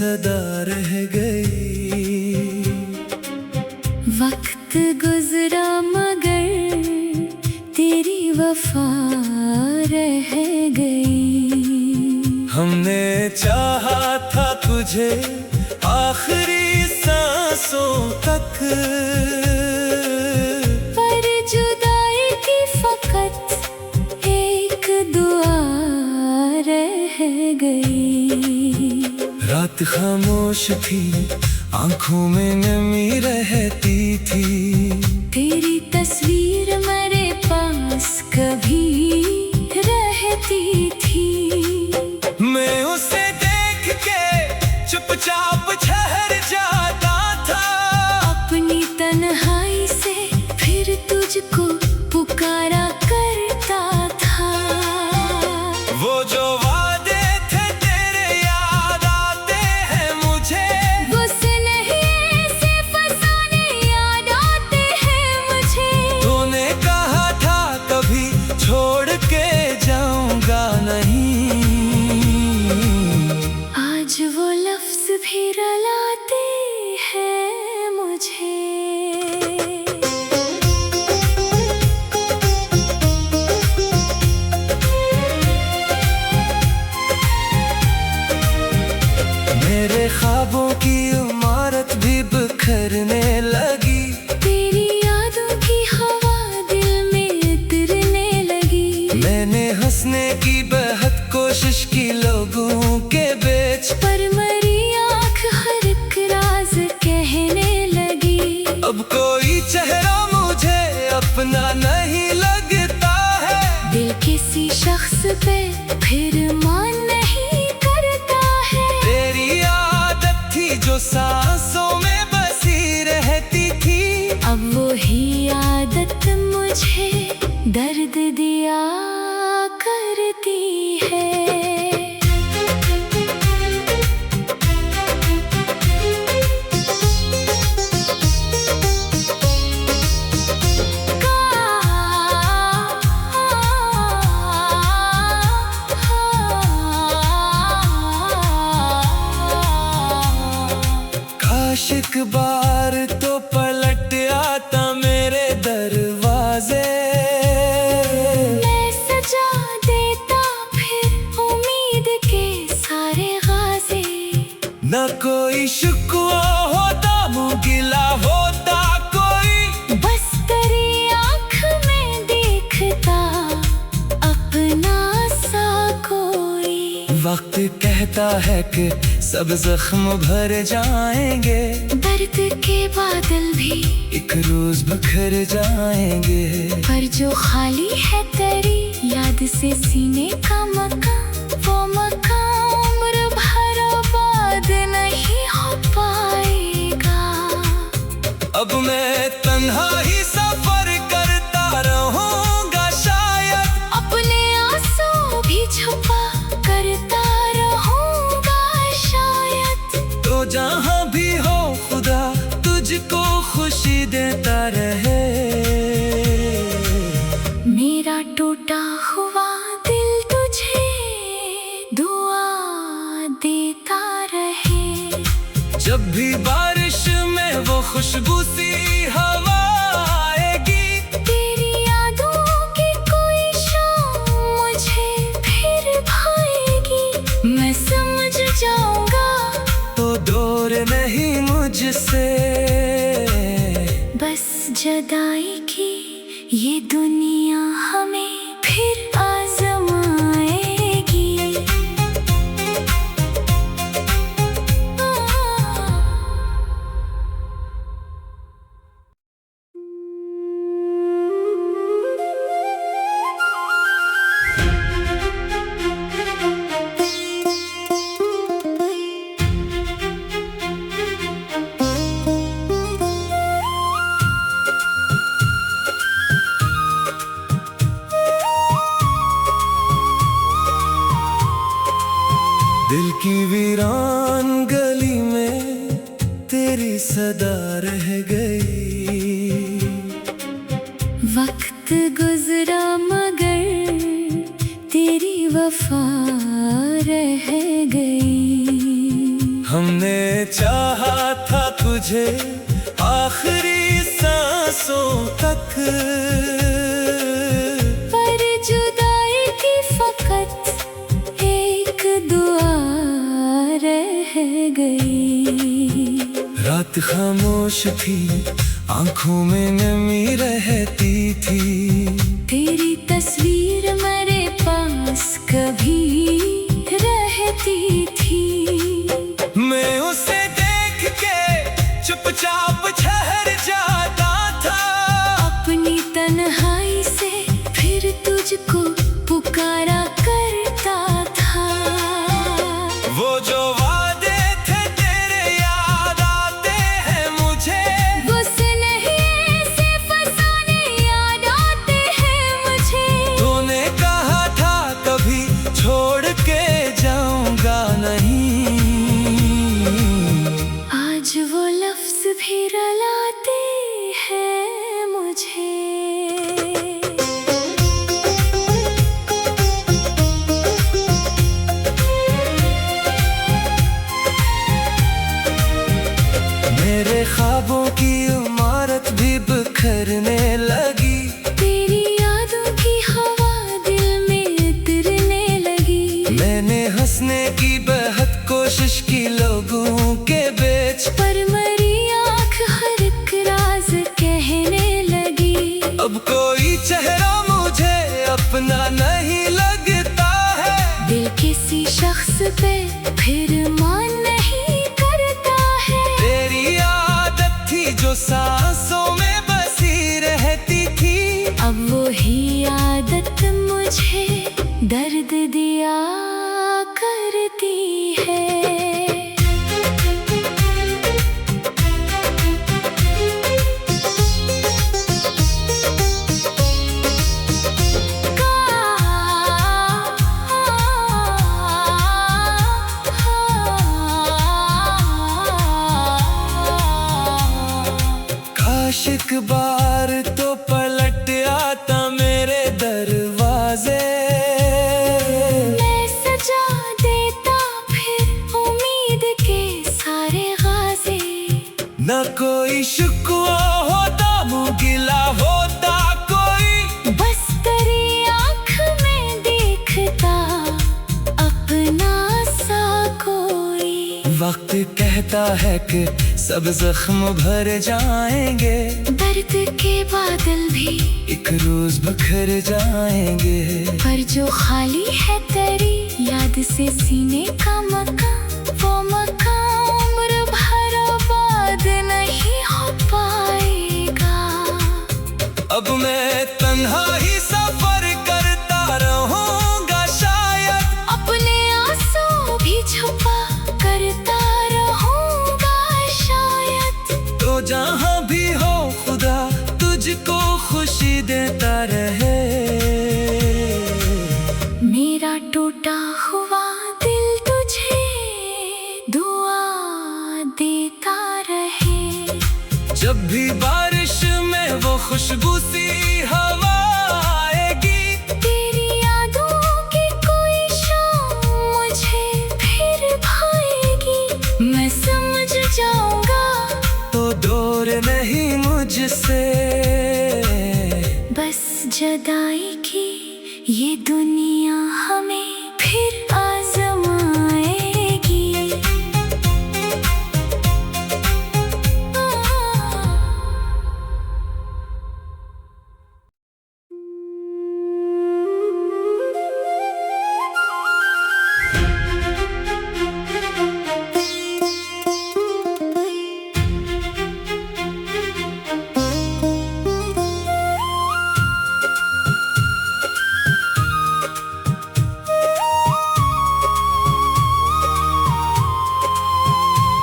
सदा रह गई। वक्त गुजरा मगर तेरी वफा रह गई। हमने चाहा था तुझे आखिरी सांसों तक, पर जुदाई की फकत एक दुआ रह गई। रात खामोश थी, आंखों में नमी रहती थी। तेरी तस्वीर मेरे पास कभी रहती थी। मैं उसे देख के चुपचाप ठहर जाता था। अपनी तन्हाई से फिर तुझको पुकारा करता था। वो जो वादे थे तेरे याद आते हैं मुझे। गुस्से नहीं ऐसे फसाने याद आते हैं मुझे। तूने कहा था कभी छोड़ के जाऊंगा नहीं। आज वो लफ्ज भी रुलाते हैं मुझे। मेरे ख्वाबों की इमारत भी बिखरने लगी। तेरी यादों की हवा दिल में उतरने लगी। मैंने हंसने की बेहद कोशिश की लोगों के बीच, पर मरी आँख हर एक राज कहने लगी। अब कोई चेहरा मुझे अपना नहीं लगता है। दिल किसी शख्स पे फिर मान नहीं करता है। तेरी आदत थी जो सांसों में बसी रहती थी। अब वही आदत मुझे दर्द दिया करती है। काश एक बार तो पलट आता मेरे दरवाजे। मैं सजा देता फिर उम्मीद के सारे गाज़े। न कोई शिकवा होता, मुँह गिला होता कोई। बस तेरी आँख में देखता अपना सा कोई। वक्त कहता है कि सब जख्म भर जाएंगे। दर्द के बादल भी एक रोज बिखर जाएंगे। पर जो खाली है तेरी याद से सीने का मकान, वो मकान उम्र भर आबाद नहीं हो पाएगा। अब मैं तन्हा ही सफर करता रहूंगा शायद। अपने आंसू भी छुपा करता रहूंगा शायद। तो जहां भी हो खुदा तुझको खुशी देता रहे। मेरा टूटा हुआ दिल तुझे दुआ देता रहे। जब भी बारिश में वो खुशबू सी हवा आएगी। तेरी यादों की कोई शाम मुझे फिर भाएगी। मैं समझ जाऊंगा तो दूर नहीं मुझसे। बस जुदाई की ये दुनिया हमें फिर आजमाएगी। दिल की वीरान गली में तेरी सदा रह गई। वक्त गुजरा मगर तेरी वफा रह गई। हमने चाहा था तुझे आखिरी सांसों तक, पर जुदाई की फकत एक दुआ रह गई। रात खामोश थी, आंखों में नमी रहती थी, तेरी तस्वीर मेरे पास कभी रहती थी। मैं उसे देख के चुपचाप ठहर जाता था, अपनी तन्हाई से फिर तुझको पुकारा करता था। वो जो वादे थे तेरे याद आते हैं मुझे, गुस्से नहीं से फसाने याद आते हैं मुझे। तूने कहा था कभी छोड़ के जाऊंगा नहीं, आज वो लफ्ज भी रुलाते हैं मुझे। मेरे ख्वाबों की इमारत भी बिखरने लगी, तेरी यादों की हवा दिल में उतरने लगी। मैंने हंसने की बेहद कोशिश की लोगों के बीच, पर मरी आँख हर एक राज कहने लगी। अब कोई चेहरा मुझे अपना नहीं लगता है, दिल किसी शख्स पे फिर मान नहीं करता है। तेरी आदत थी जो सांसों में बसी रहती थी, अब वो ही आदत मुझे दर्द दिया करती है। काश एक बार तो पलट आता मेरे दरवाजे, मैं सजा देता फिर उम्मीद के सारे गाज़े। न कोई शिकवा होता, मुँह गिला होता कोई, बस तेरी आँख में देखता अपना सा कोई। वक्त कहता है कि सब जख्म भर जाएंगे, दर्द के बादल भी एक रोज बिखर जाएंगे, पर जो खाली है तेरी याद से सीने का मकान, वो मकान उम्र भर आबाद नहीं हो पाएगा। अब मैं तन्हा ही सफर करता रहूंगा शायद, अपने आंसू भी छुपा करता रहूंगा शायद। तो जहाँ भी हो खुदा तुझको खुशी देता रहे। मेरा टूटा हुआ दिल तुझे दुआ देता रहे। जब भी बारिश में वो खुशबू सी हवा आएगी, तेरी यादों की कोई शाम मुझे फिर भाएगी। मैं समझ जाऊंगा तो दूर नहीं मुझसे, बस जुदाई की ये दुनिया हमें फिर आजमाएगी।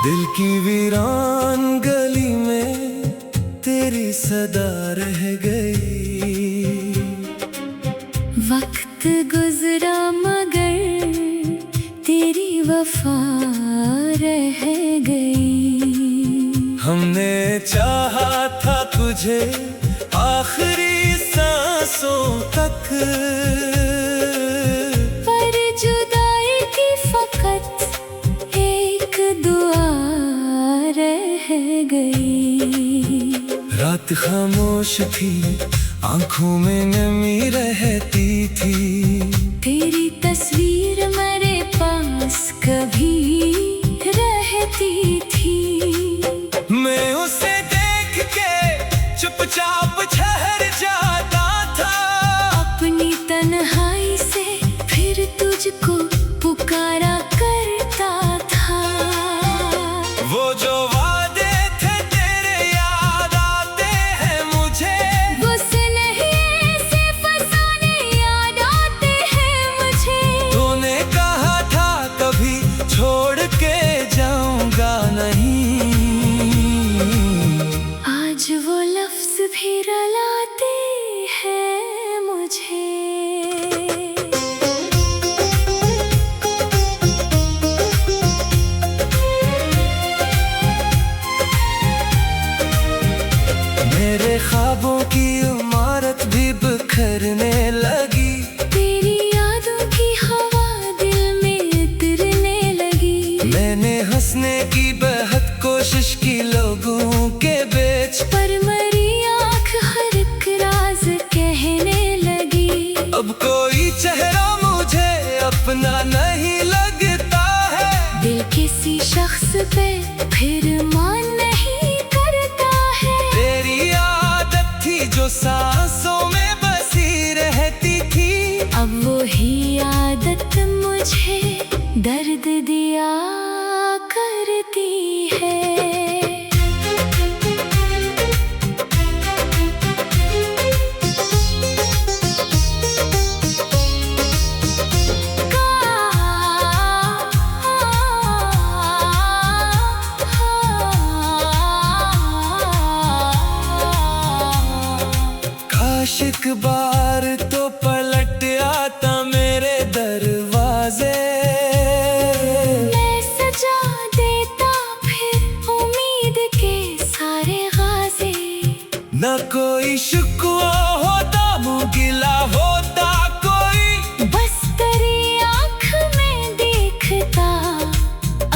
दिल की वीरान गली में तेरी सदा रह गई। वक्त गुजरा मगर तेरी वफा रह गई। हमने चाहा था तुझे आखिरी सांसों तक, पर जुदाई की फकत एक दुआ गई। रात खामोश थी, आंखों में नमी रहती थी। तेरी तस्वीर मेरे पास कभी रहती थी। मैं उसे देख के चुपचाप ठहर जाता था। अपनी तन्हाई से फिर तुझको पुकारा करता था। वो जो वादे थे तेरे याद आते हैं मुझे। गुस्से नहीं से फसाने याद आते हैं मुझे। तूने कहा था कभी छोड़ के जाऊंगा नहीं। आज वो लफ्ज भी रुलाते हैं मुझे। मेरे ख्वाबों की इमारत भी बिखरने लगी। तेरी यादों की हवा दिल में उतरने लगी। मैंने हंसने की बेहद कोशिश की लोगों के बीच, पर मरी आँख हर एक राज कहने लगी। अब कोई चेहरा मुझे अपना नहीं लगता है। दिल किसी शख्स पे फिर मान नहीं करता है। तेरी आदत थी जो सांसों में बसी रहती थी। अब वो ही आदत मुझे दर्द दिया करती है। काश एक बार तो पलट आता मेरे दरवाजे। मैं सजा देता फिर उम्मीद के सारे गाज़े। न कोई शिकवा होता, मुँह गिला होता कोई। बस तेरी आँख में देखता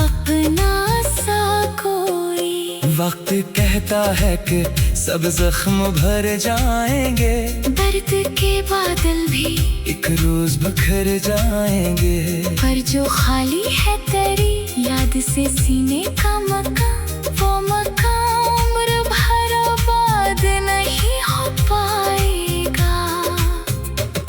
अपना सा कोई। वक्त कहता है कि सब जख्म भर जाएंगे। दर्द के बादल भी एक रोज बिखर जाएंगे। पर जो खाली है तेरी याद से सीने का मकान, वो मकान उम्र भर आबाद नहीं हो पाएगा।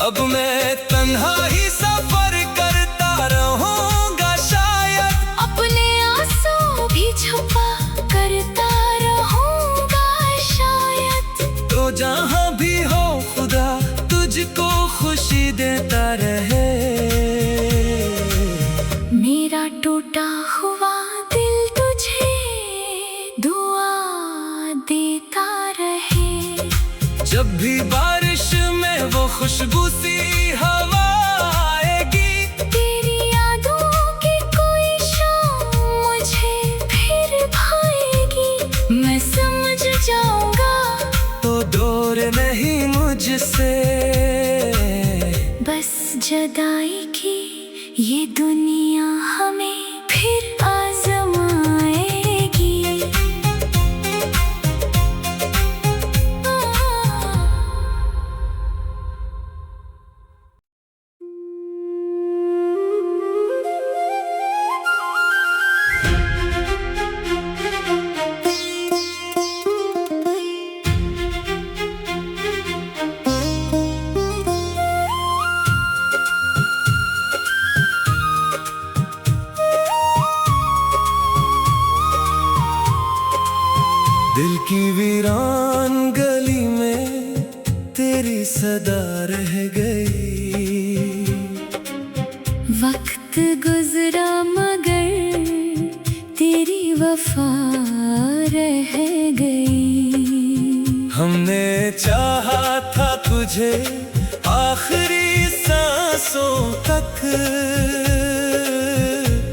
अब मैं तन्हा ही सफर करता रहूंगा शायद। अपने आंसू भी छुपा करता रहूंगा शायद। तो जहाँ भी हो खुदा तुझको खुशी देता रहे। मेरा टूटा हुआ दिल तुझे दुआ देता रहे। जब भी बारिश में वो खुशबू सी हवा आएगी। तेरी यादों की कोई शाम मुझे फिर भाएगी। मैं समझ जाऊंगा तो दूर नहीं मुझसे। बस जुदाई की ये दुनिया हमें फिर आजमाएगी। दिल की वीरान गली में तेरी सदा रह गई। वक्त गुजरा मगर तेरी वफा रह गई। हमने चाहा था तुझे आखिरी सांसों तक।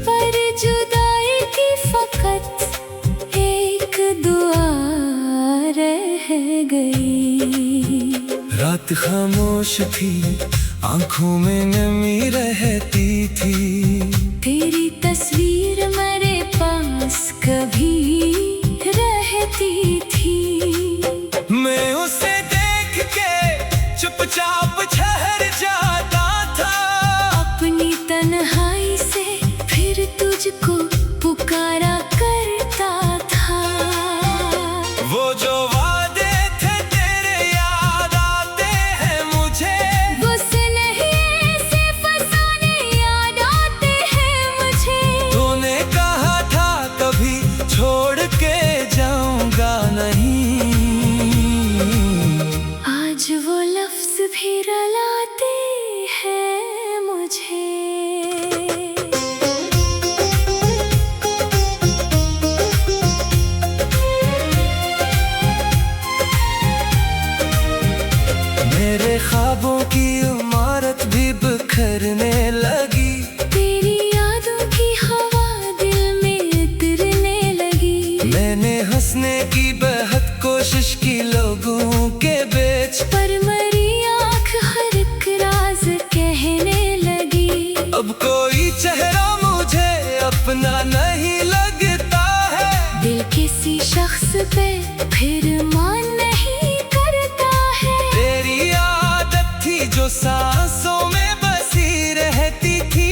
पर जुदाई की फकत एक दुआ रह गई। रात खामोश थी, आंखों में नमी रहती थी। तेरी तस्वीर मेरे पास कभी थी। मैं उसे देख के चुपचाप ठहर जाता था। अपनी तन्हाई से फिर तुझको पुकारा करता था। वो जो वादे थे तेरे याद आते हैं मुझे। गुस्से नहीं ऐसे फसाने याद आते हैं मुझे। तूने कहा था कभी छोड़ के जाऊंगा नहीं। आज वो लफ्ज भी रुलाते हैं मुझे। मेरे ख्वाबों की इमारत भी बिखरने लगी। तेरी यादों की हवा दिल में उतरने लगी। मैंने हंसने की बेहद कोशिश की लोगों के बीच, पर मरी आँख हर एक राज कहने लगी। अब कोई चेहरा मुझे अपना नहीं लगता है। दिल किसी शख्स पे फिर मान नहीं करता है। तेरी आदत थी जो सांसों में बसी रहती थी।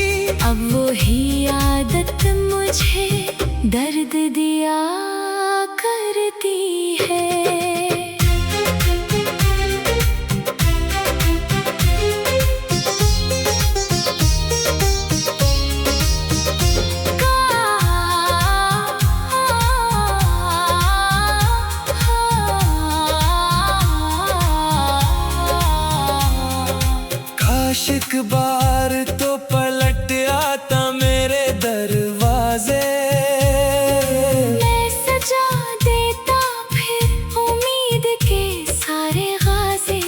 अब वो ही आदत मुझे दर्द दिया करती है। काश एक बार तो पलट आता मेरे दरवाजे। मैं सजा देता फिर उम्मीद के सारे गाज़े।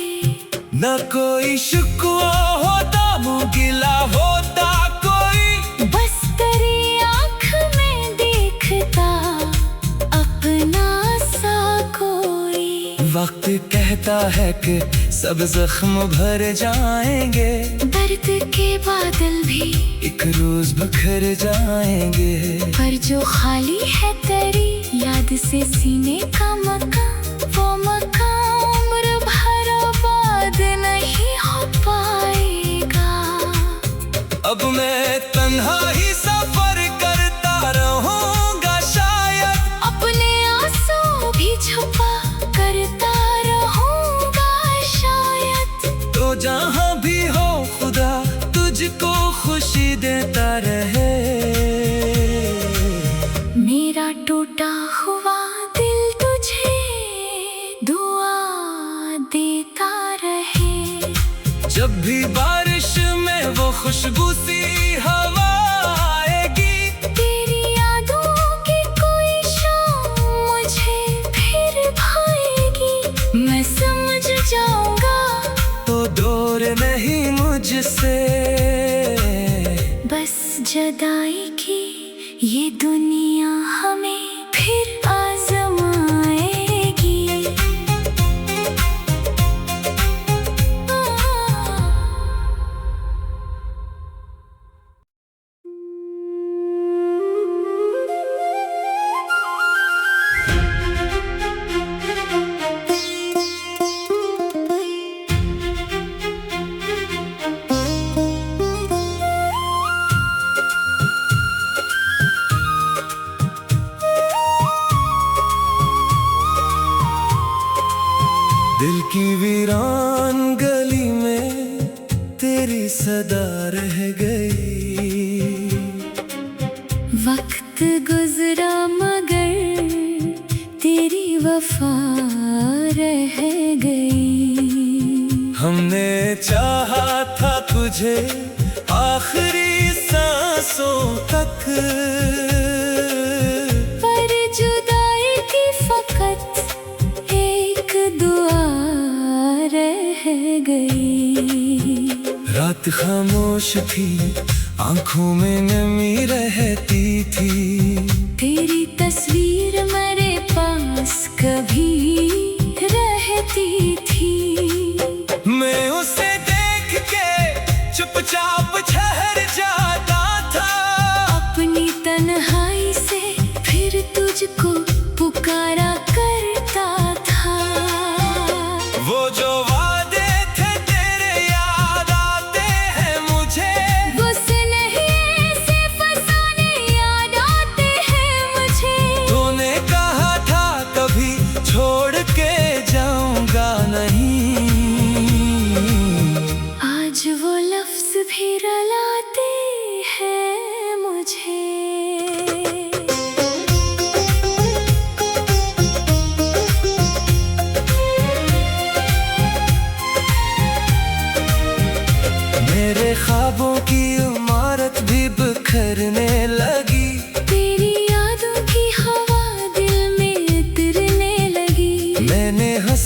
न कोई शिकवा होता, मुँह गिला होता कोई। बस तेरी आँख में देखता अपना सा कोई। वक्त कहता है कि सब जख्म भर जाएंगे। दर्द के बादल भी एक रोज बिखर जाएंगे। पर जो खाली है तेरी याद से सीने का मकान, वो मकान उम्र भर आबाद नहीं हो पाएगा। अब मैं तन्हा ही सफर करता रहूंगा शायद। अपने आंसू भी छुपा करता रहूंगा शायद। तो जहाँ भी हो खुदा तुझको खुशी देता रहे। मेरा टूटा हुआ दिल तुझे दुआ देता रहे। जब भी बारिश में वो खुशबू सी हवा आएगी। तेरी यादों की कोई शाम मुझे फिर भाएगी। मैं समझ जाऊंगा तो दूर नहीं मुझसे। बस जुदाई की ये दुनिया हमें फिर आजमाएगी। दिल की वीरान गली में तेरी सदा रह गई। वक्त गुजरा मगर तेरी वफा रह गई। हमने चाहा था तुझे आखिरी सांसों तक। पर जुदाई की फकत एक दुआ रह गई। रात खामोश थी, आंखों में नमी रहती थी। तेरी तस्वीर मेरे पास कभी रहती थी। मैं उसे देख के चुपचाप ठहर जाता था। अपनी तन्हाई से फिर तुझको पुकारा करता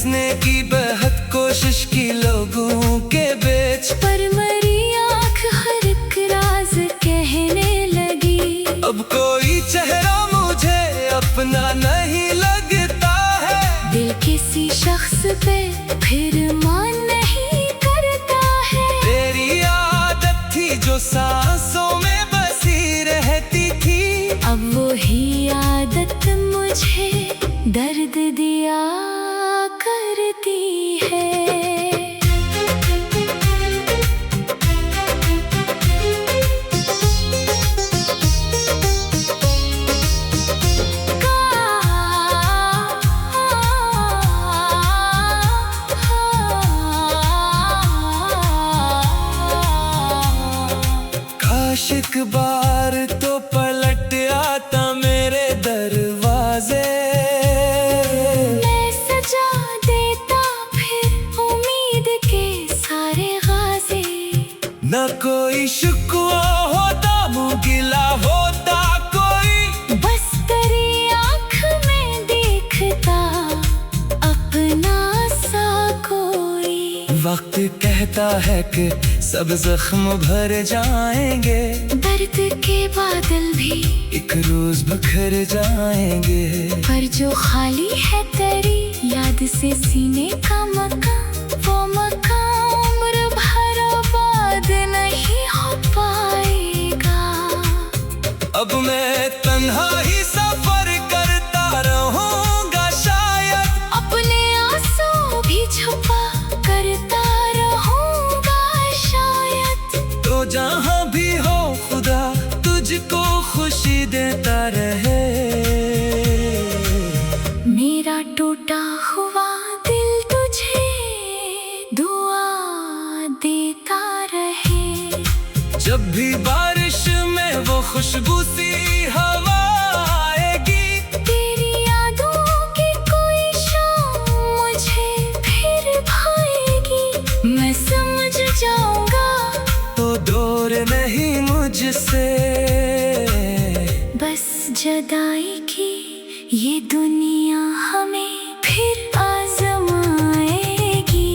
हंसने की बेहद कोशिश की लोगों के बीच, पर मेरी आँख हर एक राज कहने लगी। अब कोई चेहरा मुझे अपना नहीं लगता है, दिल किसी शख्स पे फिर मान नहीं करता है। तेरी आदत थी जो सांसों में बसी रहती थी, अब वही आदत मुझे दर्द दिया करती है। काश एक बार तो पलट आता मेरे दरवाजे, मैं सजा देता फिर उम्मीद के सारे गाज़े। न कोई शिकवा होता, मुँह गिला होता कोई, बस तेरी आँख में देखता अपना सा कोई। वक्त कहता है कि सब जख्म भर जाएंगे, दर्द के बादल भी एक रोज बिखर जाएंगे, पर जो खाली है तेरी याद से सीने का मकान, वो मकान उम्र भर आबाद नहीं हो पाएगा। अब मैं तन्हा ही सफर करता रहूंगा शायद, अपने आंसू भी छुपा करता रहूंगा शायद। तो जहाँ भी हो खुदा तुझको खुशी देता रहे। मेरा टूटा हुआ दिल तुझे दुआ देता रहे। जब भी बारिश में वो खुशबू सी हवा आएगी, तेरी यादों की कोई शाम मुझे फिर भाएगी। मैं समझ जाऊंगा तो दूर नहीं मुझसे, बस जुदाई की ये दुनिया हमें फिर आजमाएगी।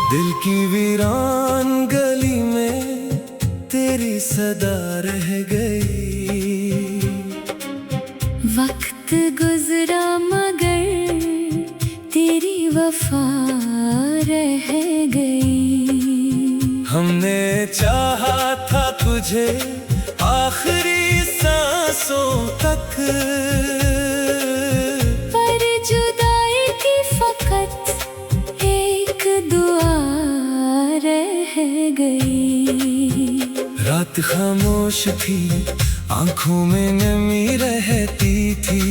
दिल की वीरान गली में तेरी सदा रह गई। वक्त गुजरा मगर तेरी वफा रह गई। हमने चाहा था तुझे आखिरी सांसों तक, पर जुदाई की फकत एक दुआ रह गई। रात खामोश थी, आंखों में नमी रहती थी,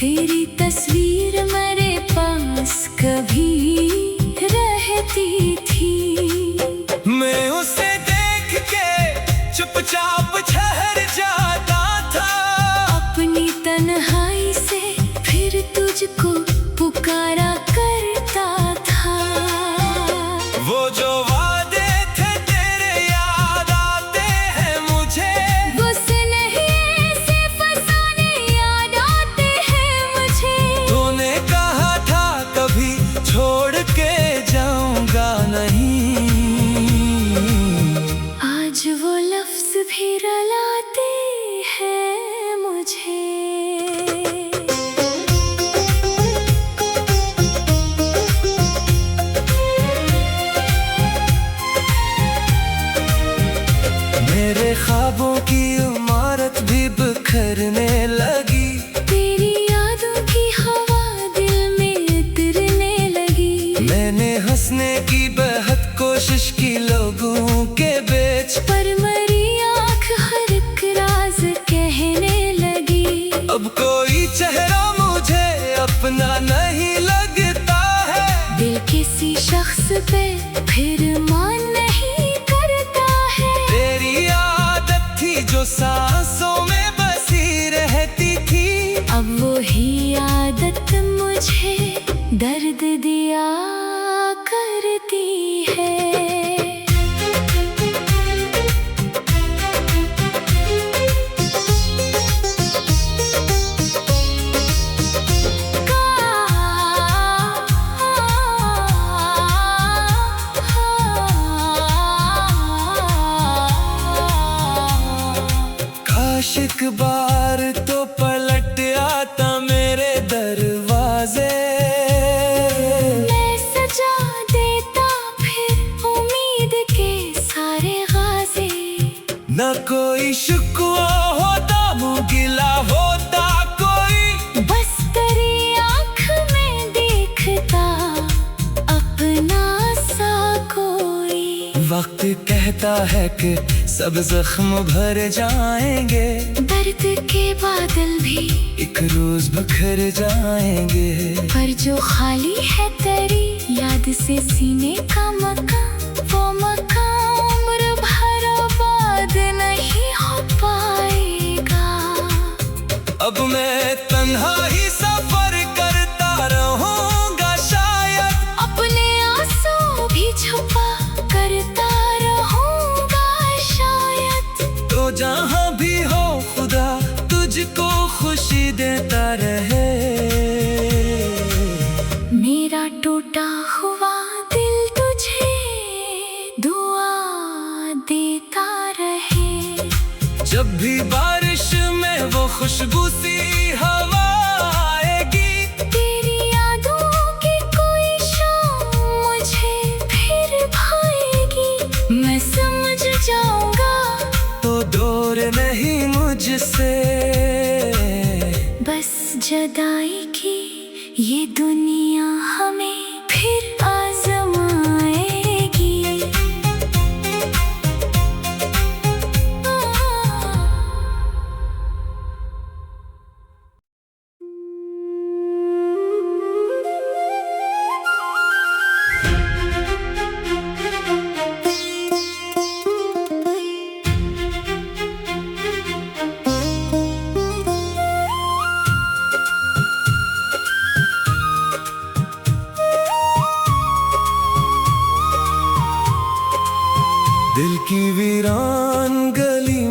तेरी तस्वीर मेरे पास कभी रहती थी। मैं उसे देख के चुपचाप ठहर जाता था, अपनी तन्हाई से फिर तुझको पुकारा करता था। वो जो वादे थे तेरे याद आते हैं मुझे, गुस्से नहीं ऐसे फसाने याद आते हैं मुझे। तूने कहा था कभी छोड़ के जाऊंगा नहीं, आज वो लफ्ज भी रुलाते हैं मुझे। मेरे ख्वाबों की इमारत भी बिखरने लगी, तेरी यादों की हवा दिल में उतरने लगी। मैंने हंसने की बेहद कोशिश की लोगों के बीच, पर मेरी आँख हर एक राज कहने लगी। अब कोई चेहरा मुझे अपना नहीं लगता दिया करती है। काश एक बार तो पलट आता मेरे दरवाजे, मैं सजा देता फिर उम्मीद के सारे गाजे। न कोई शिकवा होता, मुँह गिला होता कोई, बस तेरी आँख में देखता अपना सा कोई। वक्त कहता है कि सब जख्म भर जाएंगे, दर्द के बादल भी एक रोज बिखर जाएंगे। पर जो खाली है तेरी याद से सीने का मकान, वो मकान उम्र भर आबाद नहीं हो पाएगा। अब मैं तन्हा ही सफर करता रहूंगा शायद, अपने आंसू भी छुपा करता रहूंगा शायद। तो जहाँ भी हो खुदा तुझको खुशी देता रहे। मेरा टूटा हुआ दिल तुझे दुआ देता रहे। जब भी बारिश में वो खुशबू सी हवा आएगी, तेरी यादों की कोई शाम मुझे फिर भाएगी। मैं समझ जाऊंगा तो दूर नहीं मुझसे, बस जुदाई की ये दुनिया हमें फिर आजमाएगी। दिल की वीरान गली